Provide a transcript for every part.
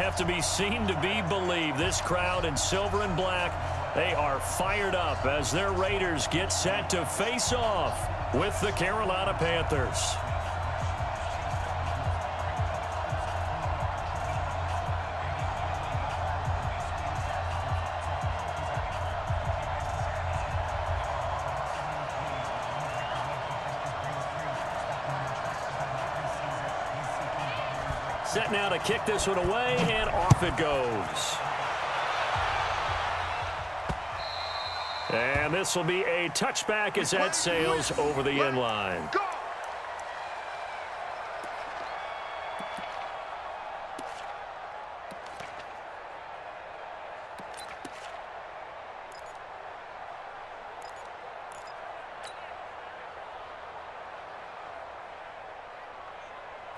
have to be seen to be believed. This crowd in silver and black, they are fired up as their Raiders get set to face off with the Carolina Panthers. Set now to kick this one away, and off it goes. And this will be a touchback as that sails over the end line.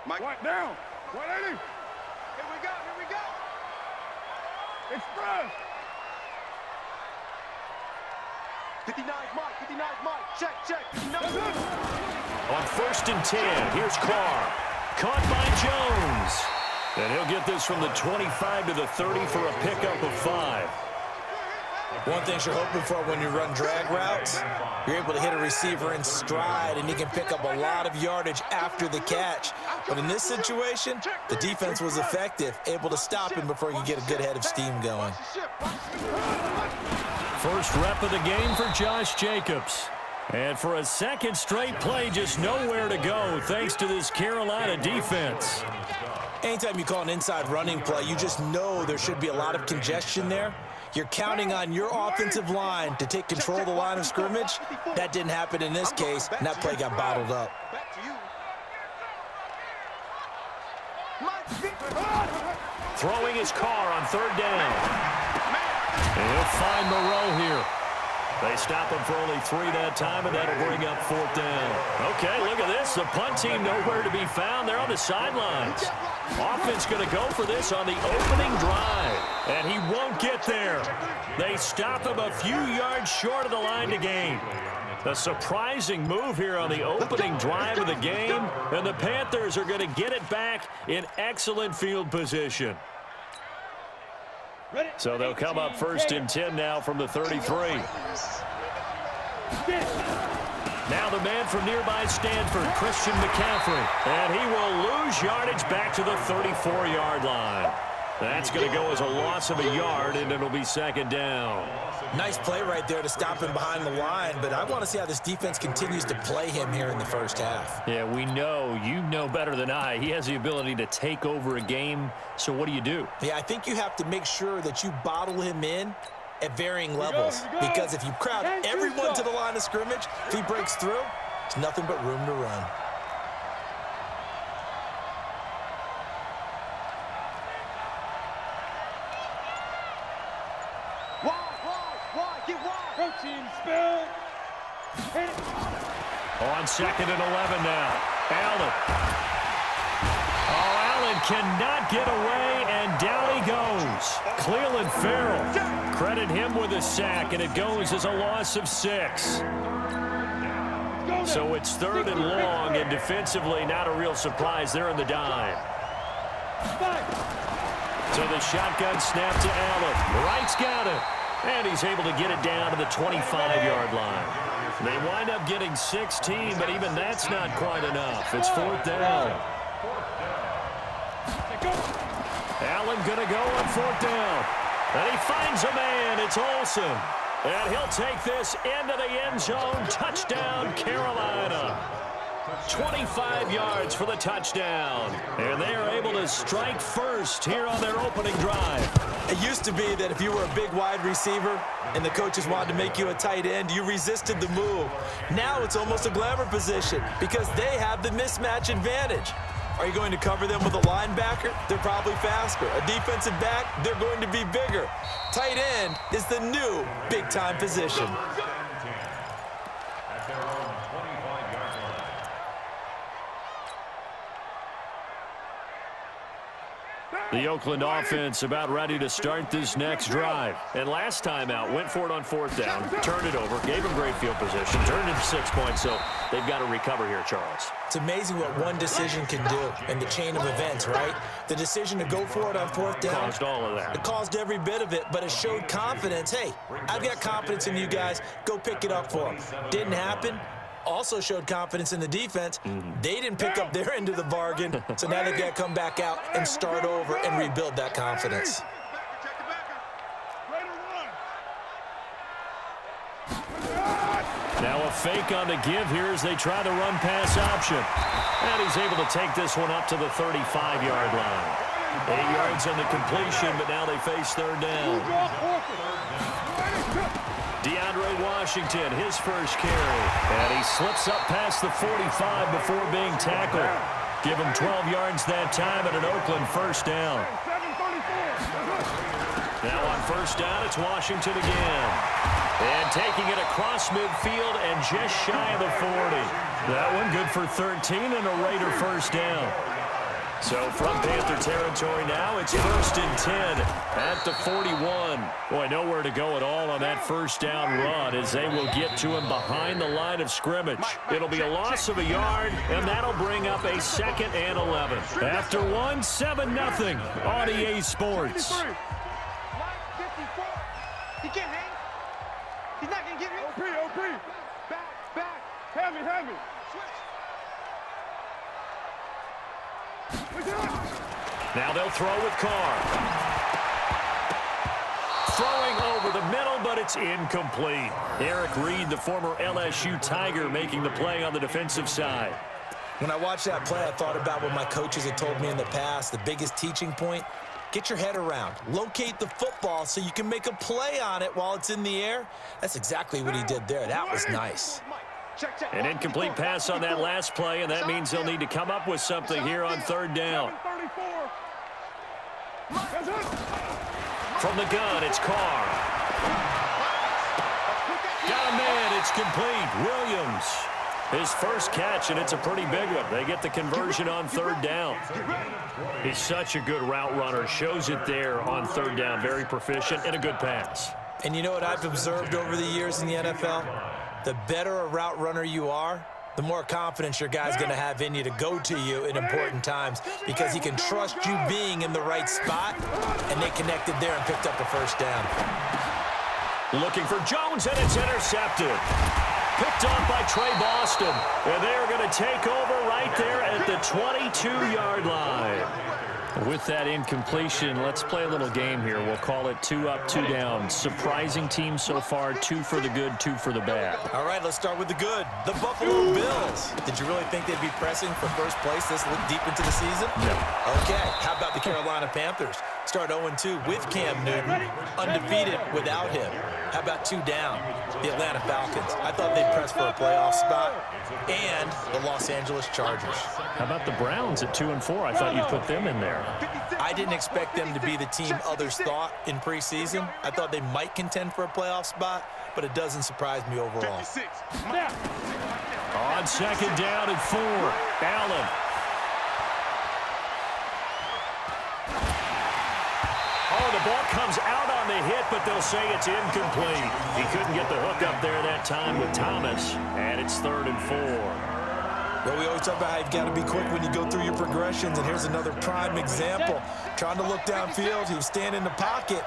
Mike down. 180. Here we go. Express. 59 Mike. Check. 59. On 1st and 10, here's Carr. Caught by Jones. And he'll get this from the 25 to the 30 for a pickup of 5. One thing you're hoping for when you run drag routes, you're able to hit a receiver in stride, and he can pick up a lot of yardage after the catch. But in this situation, the defense was effective, able to stop him before he could get a good head of steam going. First rep of the game for Josh Jacobs. And for a second straight play, just nowhere to go thanks to this Carolina defense. Anytime you call an inside running play, you just know there should be a lot of congestion there. You're counting on your offensive line to take control of the line of scrimmage. That didn't happen in this case, and that play got bottled up. Throwing his car on 3rd down. And he'll find Moreau here. They stop him for only 3 that time, and that'll bring up 4th down. Okay, look at this. The punt team nowhere to be found. They're on the sidelines. Offense going to go for this on the opening drive, and he won't get there. They stop him a few yards short of the line to gain. A surprising move here on the opening drive of the game, and the Panthers are going to get it back in excellent field position. So they'll come up 1st and 10 now from the 33. Now the man from nearby Stanford, Christian McCaffrey. And he will lose yardage back to the 34-yard line. That's going to go as a loss of a yard, and it'll be 2nd down. Nice play right there to stop him behind the line, but I want to see how this defense continues to play him here in the first half. Yeah, we know. You know better than I. He has the ability to take over a game, so what do? Yeah, I think you have to make sure that you bottle him in at varying levels, because if you crowd everyone to the line of scrimmage, if he breaks through, it's nothing but room to run. On 2nd and 11 now. Allen. Oh, Allen cannot get away, and down he goes. Cleveland Farrell. Credit him with a sack, and it goes as a loss of 6. So it's 3rd and long, and defensively not a real surprise. They're in the dime. So the shotgun snap to Allen. Wright's got it. And he's able to get it down to the 25-yard line. They wind up getting 16, but even that's not quite enough. It's 4th down. Allen going to go on 4th down. And he finds a man. It's Olsen. And he'll take this into the end zone. Touchdown, Carolina. 25 yards for the touchdown. And they are able to strike first here on their opening drive. It used to be that if you were a big wide receiver and the coaches wanted to make you a tight end, you resisted the move. Now it's almost a glamour position because they have the mismatch advantage. Are you going to cover them with a linebacker? They're probably faster. A defensive back? They're going to be bigger. Tight end is the new big-time position. The Oakland offense about ready to start this next drive. And last time out, went for it on fourth down, turned it over, gave them great field position, turned it to 6 points, so they've got to recover here, Charles. It's amazing what one decision can do in the chain of events, right? The decision to go for it on fourth down. Caused all of that. It caused every bit of it, but it showed confidence. Hey, I've got confidence in you guys. Go pick it up for them. Didn't happen. Also showed confidence in the defense. They didn't pick up their end of the bargain, so now they've got to come back out and start over and rebuild that confidence. Now a fake on the give here as they try the run-pass option. And he's able to take this one up to the 35-yard line. 8 yards on the completion, but now they face third down. DeAndre Washington, his first carry. And he slips up past the 45 before being tackled. Give him 12 yards that time at an Oakland first down. Now on first down, it's Washington again. And taking it across midfield and just shy of the 40. That one good for 13 and a Raider first down. So from Panther territory now, it's 1st and 10 at the 41. Boy, nowhere to go at all on that first down run as they will get to him behind the line of scrimmage. It'll be a loss of a yard, and that'll bring up a 2nd and 11. After 1, 7-0 on EA Sports. He can't hang. He's not going to give you. OP. Back. Hand me. Now they'll throw with Carr. Throwing over the middle, but it's incomplete. Eric Reed, the former LSU Tiger, making the play on the defensive side. When I watched that play, I thought about what my coaches had told me in the past. The biggest teaching point, get your head around. Locate the football so you can make a play on it while it's in the air. That's exactly what he did there. That was nice. An incomplete pass on that last play, and that means they'll need to come up with something here on third down. From the gun, it's Carr. Got a man, it's complete. Williams, his first catch, and it's a pretty big one. They get the conversion on third down. He's such a good route runner. Shows it there on third down. Very proficient and a good pass. And you know what I've observed over the years in the NFL? The better a route runner you are, the more confidence your guy's going to have in you to go to you in important times because he can trust you being in the right spot, and they connected there and picked up a first down. Looking for Jones, and it's intercepted. Picked off by Trey Boston, and they're going to take over right there at the 22-yard line. With that incompletion, let's play a little game here. We'll call it 2 up, 2 down. Surprising team so far, 2 for the good, 2 for the bad. All right, let's start with the good. The Buffalo Bills. Did you really think they'd be pressing for first place this deep into the season? No. Okay, how about the Carolina Panthers? Start 0-2 with Cam Newton, undefeated without him. How about 2 down? The Atlanta Falcons. I thought they'd press for a playoff spot. And the Los Angeles Chargers. How about the Browns at 2-4? I thought you'd put them in there. I didn't expect them to be the team others thought in preseason. I thought they might contend for a playoff spot, but it doesn't surprise me overall. On second down and 4, Allen. Oh, the ball comes out on the hit, but they'll say it's incomplete. He couldn't get the hook up there that time with Thomas, and it's 3rd and 4. Well, we always talk about how you've got to be quick when you go through your progressions, and here's another prime example. Trying to look downfield, he was standing in the pocket,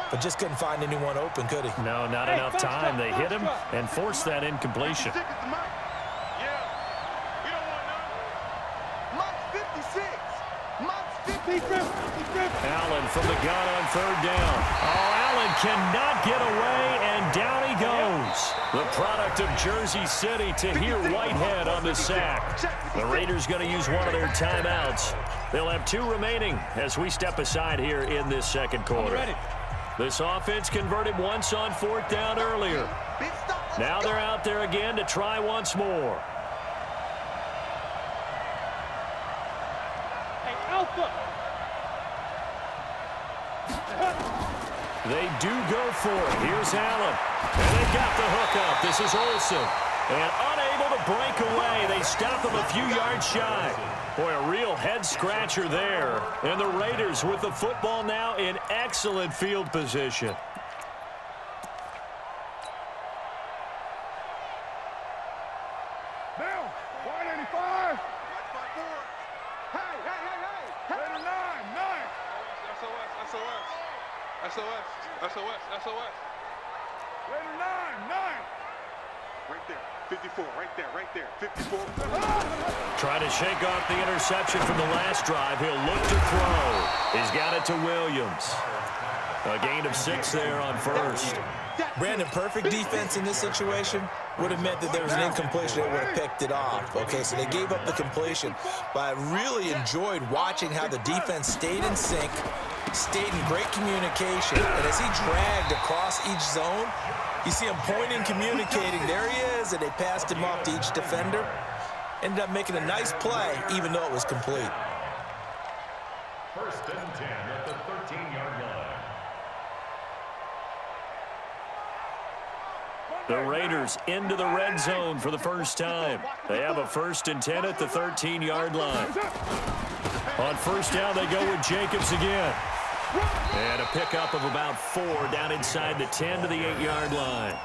but just couldn't find anyone open, could he? No, not enough time. They hit him and forced that incompletion. Allen from the gun on third down. Oh, Allen cannot get away, and down he goes. The product of Jersey City, Tahir Whitehead on the sack. The Raiders going to use one of their timeouts. They'll have 2 remaining as we step aside here in this second quarter. This offense converted once on 4th down earlier. Now they're out there again to try once more. Hey, Alpha. They do go for it. Here's Allen. And they've got the hook up. This is Olsen. And unable to break away. They stop them a few yards shy. Boy, a real head-scratcher there. And the Raiders with the football now in excellent field position. Bill, 185. Hey. Raider 9. SOS. Raider 9. Right there. 54. Right there. 54. Trying to shake off the interception from the last drive. He'll look to throw. He's got it to Williams. A gain of 6 there on first. Brandon, perfect defense in this situation would have meant that there was an incompletion. They would have picked it off. Okay, so they gave up the completion. But I really enjoyed watching how the defense stayed in sync, stayed in great communication. And as he dragged across each zone, you see him pointing, communicating. There he is, and they passed him off to each defender. Ended up making a nice play, even though it was complete. 1st and 10 at the 13-yard line. The Raiders into the red zone for the first time. They have a 1st and 10 at the 13-yard line. On first down, they go with Jacobs again. And a pickup of about 4 down inside the 10 to the 8-yard line.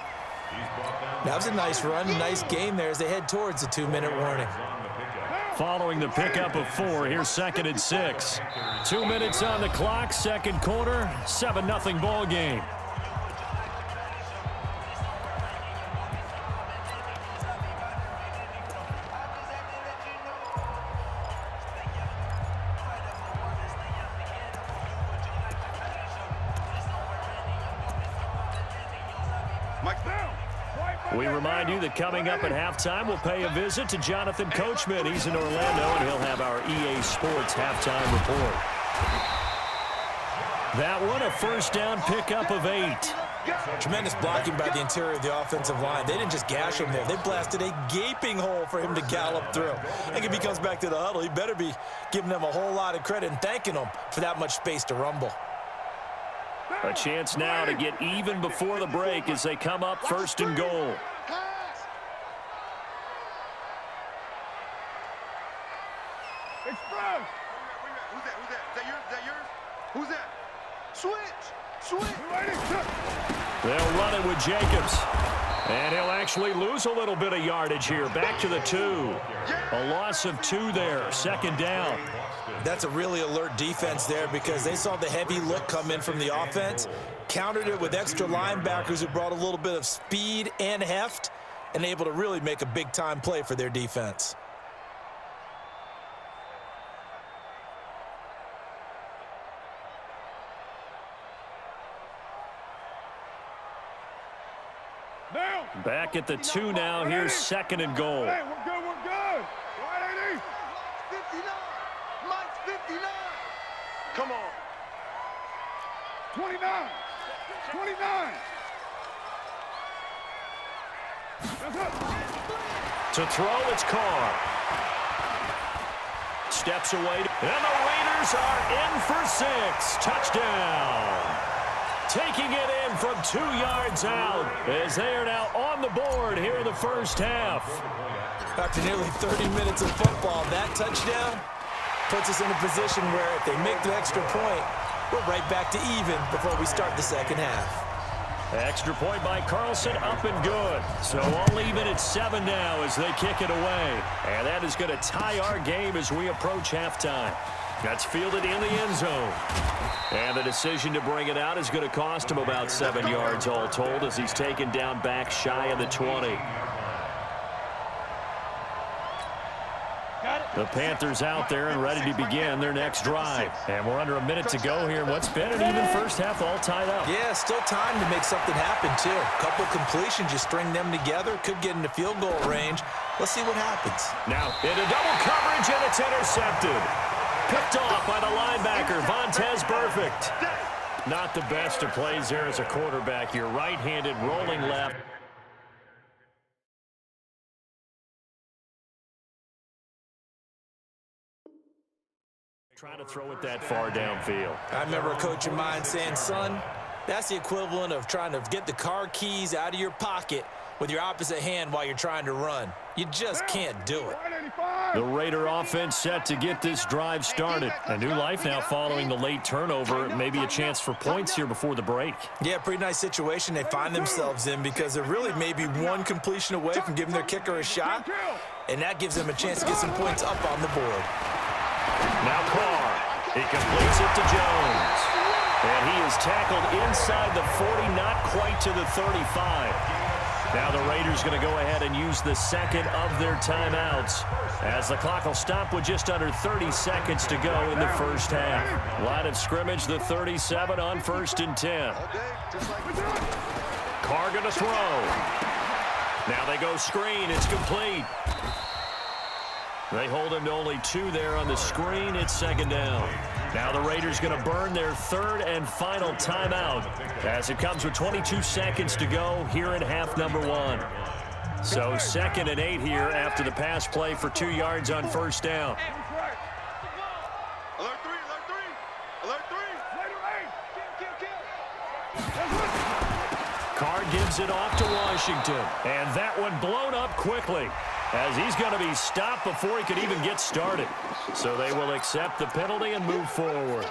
That was a nice run, nice game there as they head towards the 2-minute warning. Following the pickup of 4, here's 2nd and 6. 2 minutes on the clock, second quarter, 7-0 ball game. We remind you that coming up at halftime, we'll pay a visit to Jonathan Coachman. He's in Orlando, and he'll have our EA Sports halftime report. That one, a first down pickup of 8. Tremendous blocking by the interior of the offensive line. They didn't just gash him there. They blasted a gaping hole for him to gallop through. I think if he comes back to the huddle, he better be giving them a whole lot of credit and thanking them for that much space to rumble. A chance now to get even before the break as they come up 1st and goal. Express. Who's that? Is that yours? Who's that? Switch. They'll run it with Jacobs. And he'll actually lose a little bit of yardage here. Back to the 2. A loss of 2 there. 2nd down. That's a really alert defense there because they saw the heavy look come in from the offense, countered it with extra linebackers who brought a little bit of speed and heft, and able to really make a big-time play for their defense. Back at the 2 now. Here's 2nd and goal. Hey, we're good. 180. 59. Mike's 59. Come on. 29. To throw, it's Carr. Steps away. And the Raiders are in for 6. Touchdown. Taking it in from 2 yards out as they are now on the board here in the first half. After nearly 30 minutes of football, that touchdown puts us in a position where if they make the extra point, we're right back to even before we start the second half. Extra point by Carlson, up and good. So all even at 7 now as they kick it away. And that is going to tie our game as we approach halftime. That's fielded in the end zone. And the decision to bring it out is going to cost him about 7 yards all told as he's taken down back shy of the 20. The Panthers out there and ready to begin their next drive. And we're under a minute to go here. What's been an even first half all tied up. Yeah, still time to make something happen, too. A couple completions, you string them together, could get into field goal range. Let's see what happens. Now into double coverage, and it's intercepted. Picked off by the linebacker, Vontaze Burfict. Not the best of plays there as a quarterback. You're right-handed, rolling left. Trying to throw it that far downfield. I remember a coach of mine saying, son, That's the equivalent of trying to get the car keys out of your pocket with your opposite hand while you're trying to run. You just can't do it. The Raider offense set to get this drive started. A new life now following the late turnover. Maybe a chance for points here before the break. Yeah, pretty nice situation they find themselves in because they're really maybe one completion away from giving their kicker a shot, and that gives them a chance to get some points up on the board. Now Carr. He completes it to Jones. And he is tackled inside the 40, not quite to the 35. Now the Raiders going to go ahead and use the second of their timeouts as the clock will stop with just under 30 seconds to go in the first half. Line of scrimmage, the 37 on 1st and 10. Carr going to throw. Now they go screen. It's complete. They hold him to only 2 there on the screen. It's 2nd down. Now the Raiders going to burn their 3rd and final timeout as it comes with 22 seconds to go here in half number 1. So 2nd and 8 here after the pass play for 2 yards on 1st down. Alert 3, alert 3, alert 3. Carr gives it off to Washington. And that one blown up quickly, as he's going to be stopped before he could even get started. So they will accept the penalty and move forward.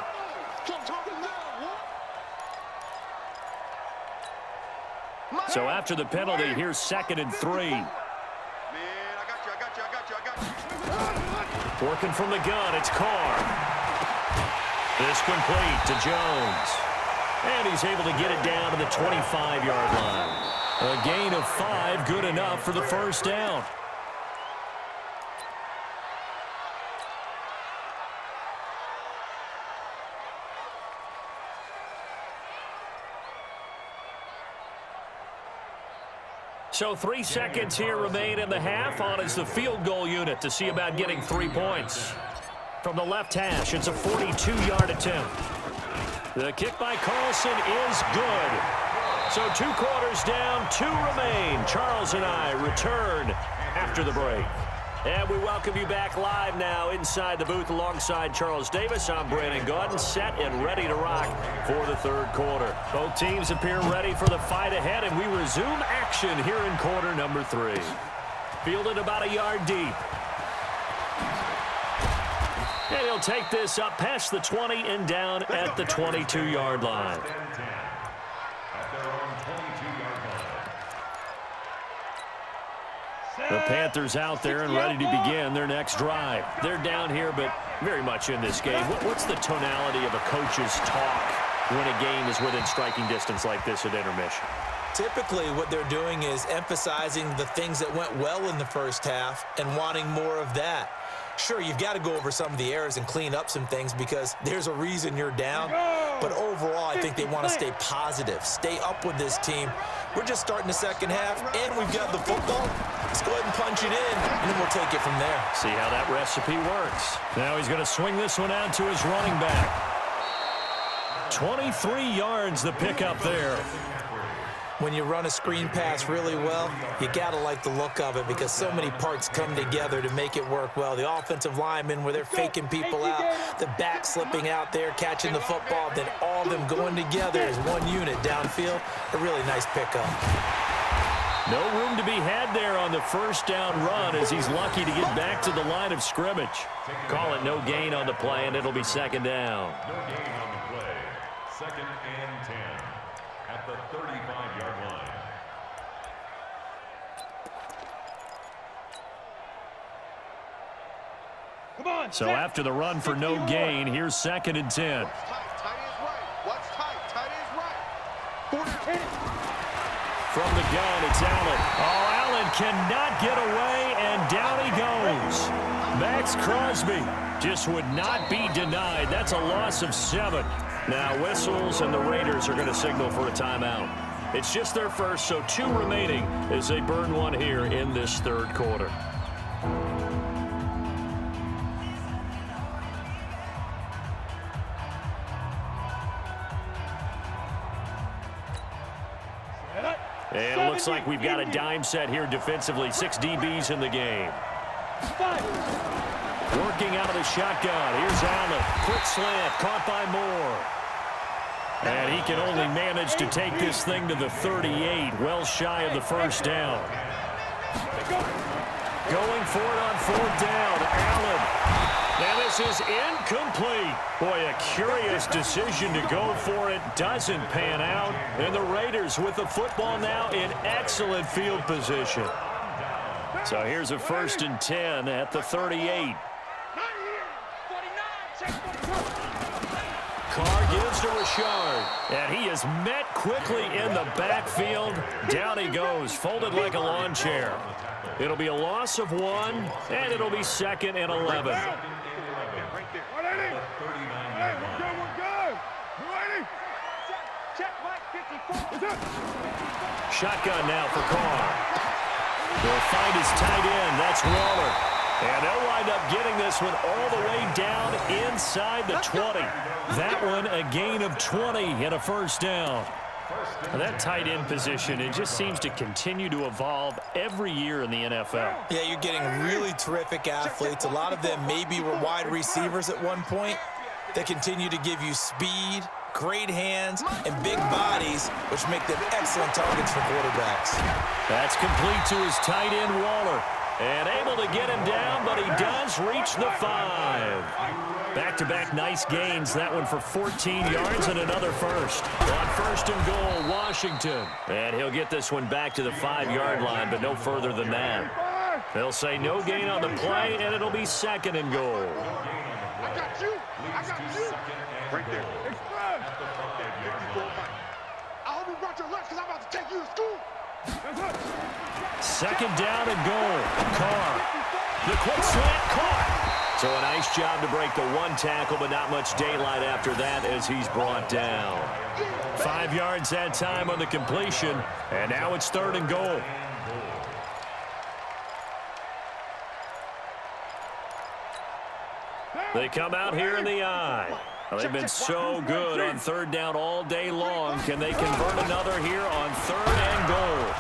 So after the penalty, here's 2nd and 3. Man, I got you. Working from the gun, it's Carr. This complete to Jones. And he's able to get it down to the 25-yard line. A gain of 5, good enough for the 1st down. So 3 seconds here remain in the half. On is the field goal unit to see about getting 3 points. From the left hash, it's a 42-yard attempt. The kick by Carlson is good. So 2 quarters down, 2 remain. Charles and I return after the break. And we welcome you back live now inside the booth alongside Charles Davis. I'm Brandon Gordon, set and ready to rock for the 3rd quarter. Both teams appear ready for the fight ahead, and we resume action here in quarter number 3. Fielded about a yard deep. And he'll take this up past the 20 and down at the 22-yard line. The Panthers out there and ready to begin their next drive. They're down here, but very much in this game. What's the tonality of a coach's talk when a game is within striking distance like this at intermission? Typically, what they're doing is emphasizing the things that went well in the first half and wanting more of that. Sure, you've got to go over some of the errors and clean up some things because there's a reason you're down. But overall, I think they want to stay positive, stay up with this team. We're just starting the second half, and we've got the football. Let's go ahead and punch it in, and then we'll take it from there. See how that recipe works. Now he's going to swing this one out to his running back. 23 yards the pickup there. When you run a screen pass really well, you got to like the look of it because so many parts come together to make it work well. The offensive linemen where they're faking people out, the back slipping out there, catching the football, then all of them going together as one unit downfield. A really nice pickup. No room to be had there on the 1st down run as he's lucky to get back to the line of scrimmage. Call it no gain on the play, and it'll be 2nd down. No gain on the play. 2nd and 10 at the 35-yard line. Come on. So after the run for no gain, here's 2nd and 10. Tight is right. What's tight? Tight is right. 40. From the gun, it's Allen. Oh, Allen cannot get away, and down he goes. Max Crosby just would not be denied. That's a loss of 7. Now whistles, and the Raiders are going to signal for a timeout. It's just their first, so 2 remaining as they burn one here in this 3rd quarter. And it looks like we've got a dime set here defensively. 6 DBs in the game. Working out of the shotgun. Here's Allen. Quick slant. Caught by Moore. And he can only manage to take this thing to the 38, well shy of the first down. Going for it on fourth down, Allen. And this is incomplete. Boy, a curious decision to go for it. Doesn't pan out. And the Raiders with the football now in excellent field position. So here's a 1st and 10 at the 38. Carr gives to Richard, and he is met quickly in the backfield. Down he goes, folded like a lawn chair. It'll be a loss of 1, and it'll be 2nd and 11. Shotgun now for Carr. They'll find his tight end. That's Waller. And they'll wind up getting this one all the way down inside the 20. That one a gain of 20 and a first down. That tight end position, it just seems to continue to evolve every year in the NFL. Yeah, you're getting really terrific athletes. A lot of them maybe were wide receivers at one point. They continue to give you speed, great hands, and big bodies, which make them excellent targets for quarterbacks. That's complete to his tight end, Waller. And able to get him down, but he does reach the 5. Back-to-back nice gains. That one for 14 yards and another first. On 1st and goal, Washington. And he'll get this one back to the 5-yard line, but no further than that. They'll say no gain on the play, and it'll be 2nd and goal. I got you. I got you. Right there. I hope you brought your lunch because I'm about to take you to school. 2nd down and goal. Carr. The quick slant caught. So a nice job to break the 1 tackle, but not much daylight after that as he's brought down. 5 yards that time on the completion, and now it's 3rd and goal. They come out here in the eye. Well, they've been so good on 3rd down all day long. Can they convert another here on 3rd and goal?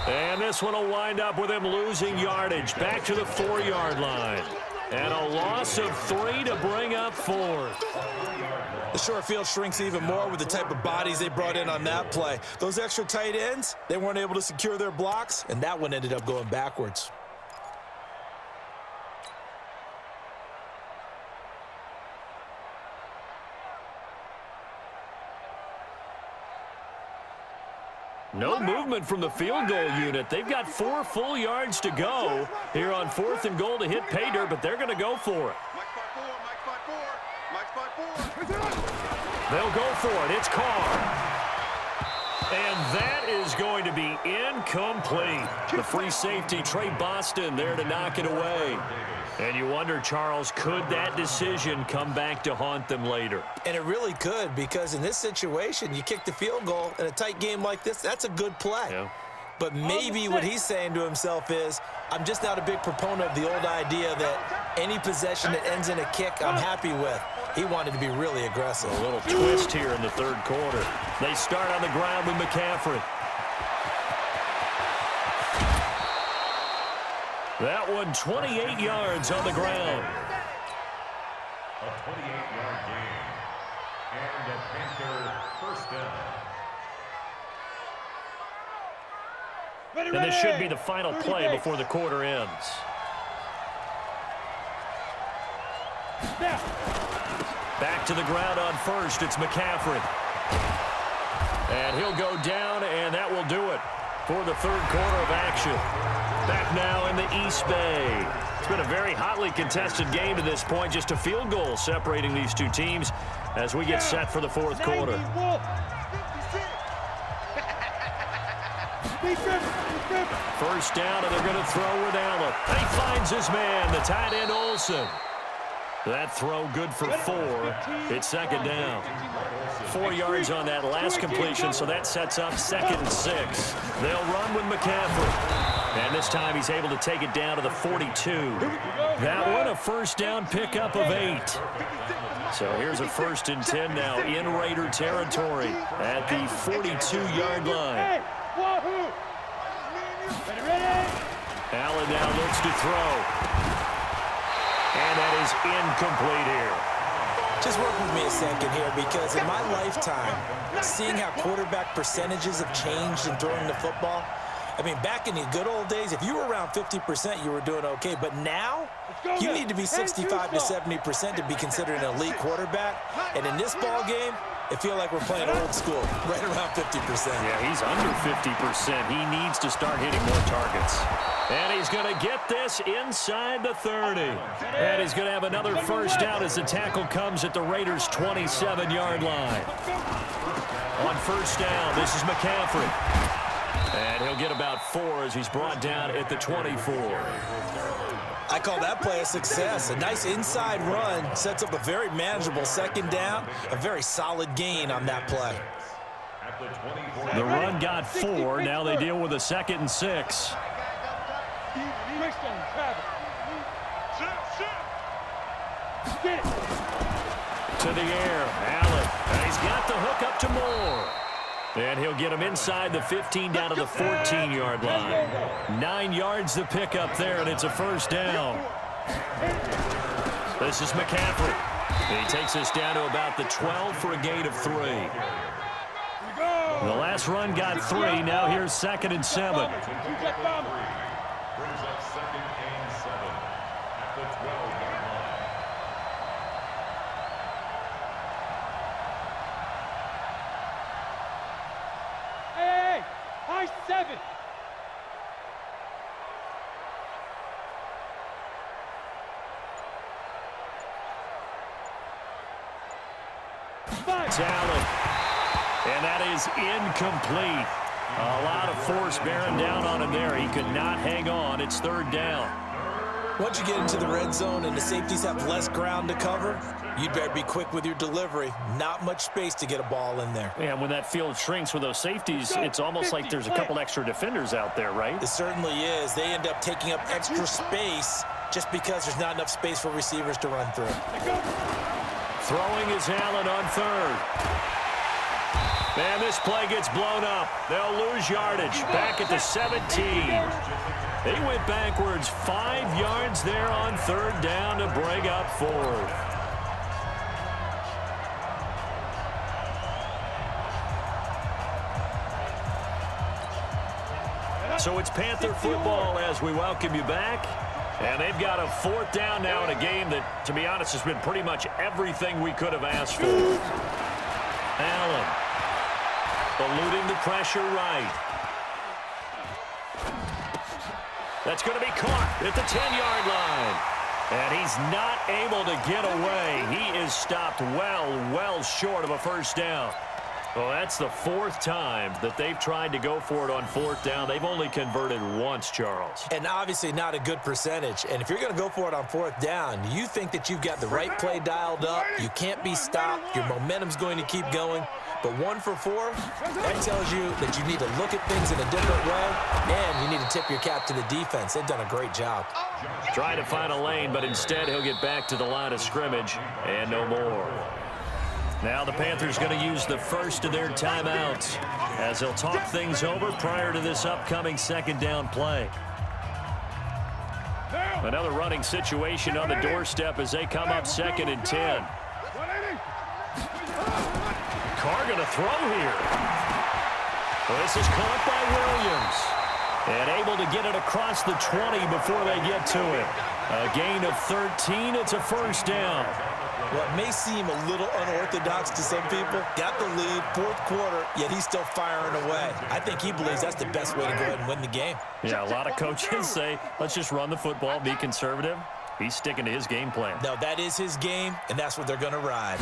And this one will wind up with him losing yardage back to the 4-yard line. And a loss of 3 to bring up 4th. The short field shrinks even more with the type of bodies they brought in on that play. Those extra tight ends, they weren't able to secure their blocks, and that one ended up going backwards. No movement from the field goal unit. They've got 4 full yards to go here on 4th and goal to hit pay dirt, but they're going to go for it. They'll go for it. It's Carr. And that is going to be incomplete. The free safety, Trey Boston, there to knock it away. And you wonder, Charles, could that decision come back to haunt them later? And it really could, because in this situation, you kick the field goal in a tight game like this, that's a good play. Yeah. But maybe what he's saying to himself is, I'm just not a big proponent of the old idea that any possession that ends in a kick, I'm happy with. He wanted to be really aggressive. A little twist here in the 3rd quarter. They start on the ground with McCaffrey. That one 28 yards on the ground. A 28-yard gain. And a Panther 1st down. And this should be the final play before the quarter ends. Back to the ground on 1st. It's McCaffrey. And he'll go down, and that will do it for the 3rd quarter of action. Back now in the East Bay. It's been a very hotly contested game to this point. Just a field goal separating these two teams as we get set for the 4th quarter. First down, and they're going to throw with Allen. He finds his man, the tight end Olsen. That throw good for 4. It's 2nd down. 4 yards on that last completion, so that sets up 2nd and 6. They'll run with McCaffrey. And this time he's able to take it down to the 42. That one a first down pickup of 8. So here's a 1st and 10 now in Raider territory at the 42-yard line. Allen now looks to throw. And that is incomplete here. Just work with me a second here, because in my lifetime, seeing how quarterback percentages have changed in throwing the football, I mean, back in the good old days, if you were around 50%, you were doing okay. But now, you need to be 65 to 70% to be considered an elite quarterback. And in this ball game, it feels like we're playing old school, right around 50%. Yeah, he's under 50%. He needs to start hitting more targets. And he's going to get this inside the 30. And he's going to have another first down as the tackle comes at the Raiders' 27-yard line. On first down, this is McCaffrey. And he'll get about 4 as he's brought down at the 24. I call that play a success. A nice inside run sets up a very manageable second down, a very solid gain on that play. The run got 4. Now they deal with a 2nd and 6. To the air, Allen. And he's got the hook up to Moore. And he'll get him inside the 15 down to the 14-yard line. 9 yards to pick up there, and it's a first down. This is McCaffrey. He takes us down to about the 12 for a gain of 3. The last run got 3. Now here's 2nd and 7. Brings up 2nd and 7 at the 12-yard line. Hey, high 7. Allen. And that is incomplete. A lot of force bearing down on him there. He could not hang on. It's 3rd down. Once you get into the red zone and the safeties have less ground to cover, you'd better be quick with your delivery. Not much space to get a ball in there. And when that field shrinks with those safeties, it's almost like there's a couple extra defenders out there, right? It certainly is. They end up taking up extra space just because there's not enough space for receivers to run through. Throwing is Allen on 3rd. And this play gets blown up. They'll lose yardage. Back at the 17. They went backwards 5 yards there on 3rd down to bring up 4th. So it's Panther football as we welcome you back. And they've got a 4th down now in a game that, to be honest, has been pretty much everything we could have asked for. Allen eluding the pressure right. That's going to be caught at the 10-yard line. And he's not able to get away. He is stopped well short of a first down. Well, that's the 4th time that they've tried to go for it on 4th down. They've only converted once, Charles. And obviously not a good percentage. And if you're going to go for it on 4th down, you think that you've got the right play dialed up. You can't be stopped. Your momentum's going to keep going. But 1 for 4, that tells you that you need to look at things in a different way, and you need to tip your cap to the defense. They've done a great job. Trying to find a lane, but instead he'll get back to the line of scrimmage and no more. Now the Panthers going to use the first of their timeouts as they'll talk things over prior to this upcoming 2nd down play. Another running situation on the doorstep as they come up 2nd and 10. Carr going to throw here. Well, this is caught by Williams. And able to get it across the 20 before they get to it. A gain of 13. It's a first down. What may seem a little unorthodox to some people, got the lead, 4th quarter, yet he's still firing away. I think he believes that's the best way to go ahead and win the game. Yeah, a lot of coaches say, let's just run the football, be conservative. He's sticking to his game plan. No, that is his game, and that's what they're going to ride.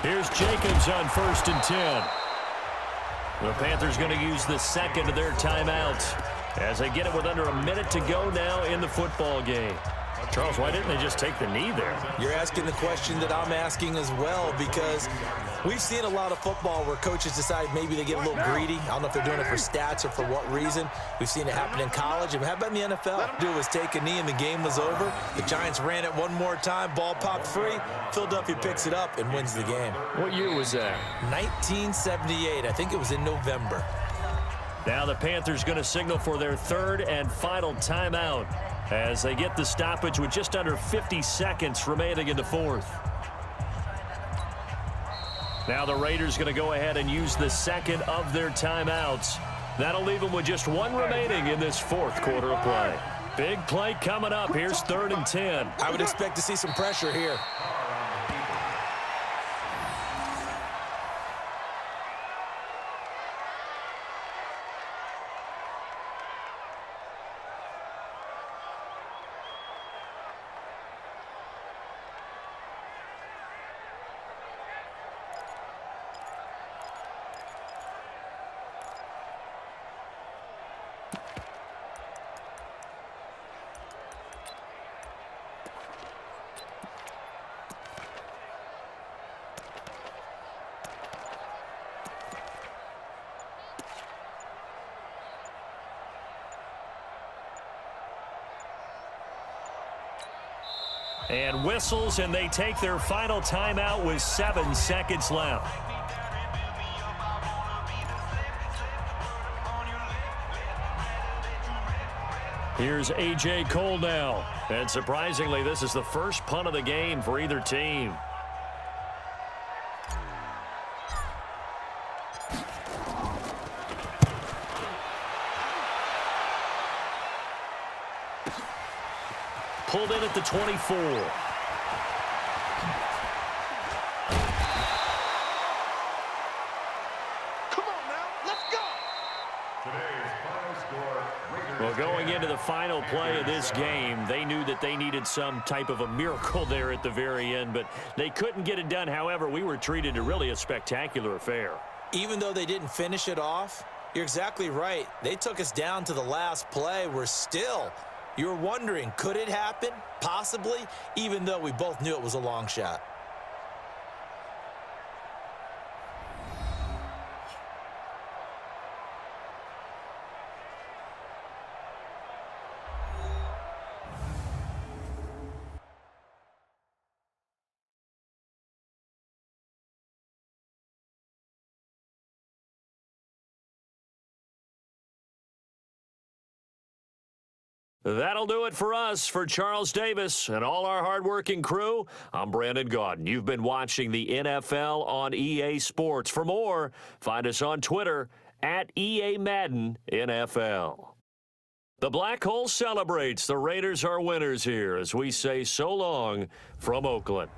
Here's Jacobs on 1st and 10. The Panthers going to use the 2nd of their timeouts as they get it with under a minute to go now in the football game. Charles, why didn't they just take the knee there? You're asking the question that I'm asking as well, because we've seen a lot of football where coaches decide maybe they get a little greedy. I don't know if they're doing it for stats or for what reason. We've seen it happen in college. And how about in the NFL? Do was take a knee and the game was over. The Giants ran it one more time. Ball popped free. Philadelphia picks it up and wins the game. What year was that? 1978. I think it was in November. Now the Panthers going to signal for their 3rd and final timeout as they get the stoppage with just under 50 seconds remaining in the 4th. Now the Raiders going to go ahead and use the second of their timeouts. That'll leave them with just one remaining in this fourth quarter of play. Big play coming up. Here's 3rd and 10. I would expect to see some pressure here. And whistles, and they take their final timeout with 7 seconds left. Here's A.J. Cole now. And surprisingly, this is the first punt of the game for either team. Pulled in at the 24. Come on now, let's go. Today's final score, Raiders Well, going into the final play of this game, they knew that they needed some type of a miracle there at the very end, but they couldn't get it done. However, we were treated to really a spectacular affair. Even though they didn't finish it off, you're exactly right. They took us down to the last play. You're wondering, could it happen? Possibly, even though we both knew it was a long shot. That'll do it for us. For Charles Davis and all our hardworking crew, I'm Brandon Gaudin. You've been watching the NFL on EA Sports. For more, find us on Twitter at EA Madden NFL. The Black Hole celebrates. The Raiders are winners here as we say so long from Oakland.